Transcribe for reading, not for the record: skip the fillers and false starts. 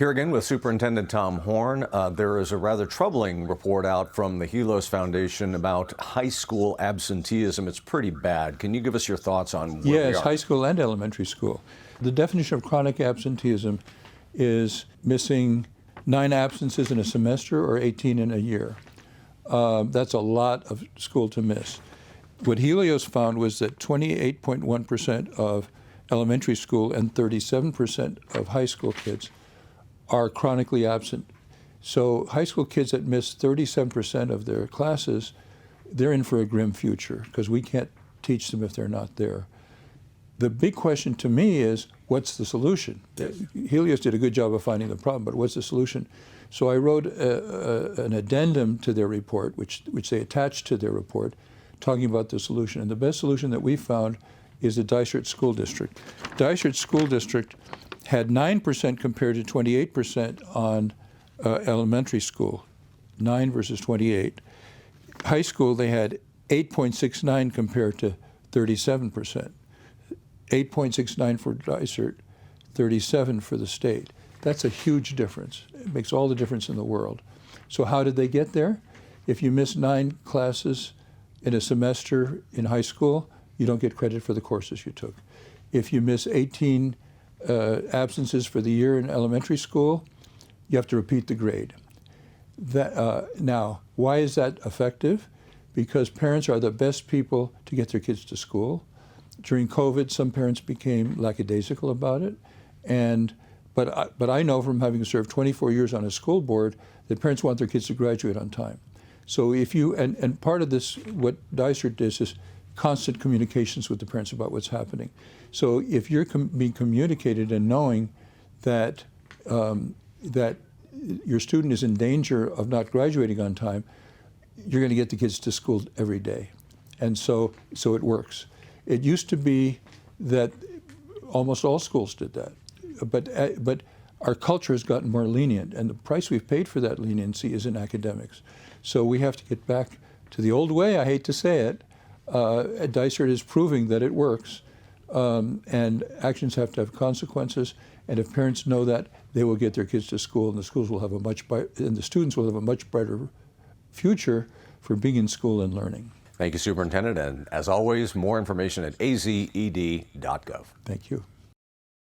Here again with Superintendent Tom Horne. There is a rather troubling report out from the Helios Foundation about high school absenteeism. It's pretty bad. Can you give us your thoughts on where we are? Yes, high school and elementary school. The definition of chronic absenteeism is missing 9 absences in a semester or 18 in a year. That's a lot of school to miss. What Helios found was that 28.1% of elementary school and 37% of high school kids are chronically absent. So high school kids that miss 37% of their classes, they're in for a grim future because we can't teach them if they're not there. The big question to me is, what's the solution? Helios did a good job of finding the problem, but what's the solution? So I wrote an addendum to their report, which they attached to their report, talking about the solution. And the best solution that we found is the Dysart School District. Dysart School District had 9% compared to 28% on elementary school, 9 versus 28. High school, they had 8.69 compared to 37%. 8.69 for Dysart, 37 for the state. That's a huge difference. It makes all the difference in the world. So how did they get there? If you miss 9 classes in a semester in high school, you don't get credit for the courses you took. If you miss 18 absences for the year in elementary school, you have to repeat the grade. Now, why is that effective? Because parents are the best people to get their kids to school. During COVID, some parents became lackadaisical about it, but I know from having served 24 years on a school board that parents want their kids to graduate on time. So if you, and part of this, what Dysart does is constant communications with the parents about what's happening. So if you're being communicated and knowing that that your student is in danger of not graduating on time, you're going to get the kids to school every day, and so it works. It used to be that almost all schools did that, but our culture has gotten more lenient, and the price we've paid for that leniency is in academics. So we have to get back to the old way. I hate to say it. Dysart is proving that it works, and actions have to have consequences. And if parents know that, they will get their kids to school, and the schools will have and the students will have a much brighter future for being in school and learning. Thank you, Superintendent. And as always, more information at azed.gov. Thank you.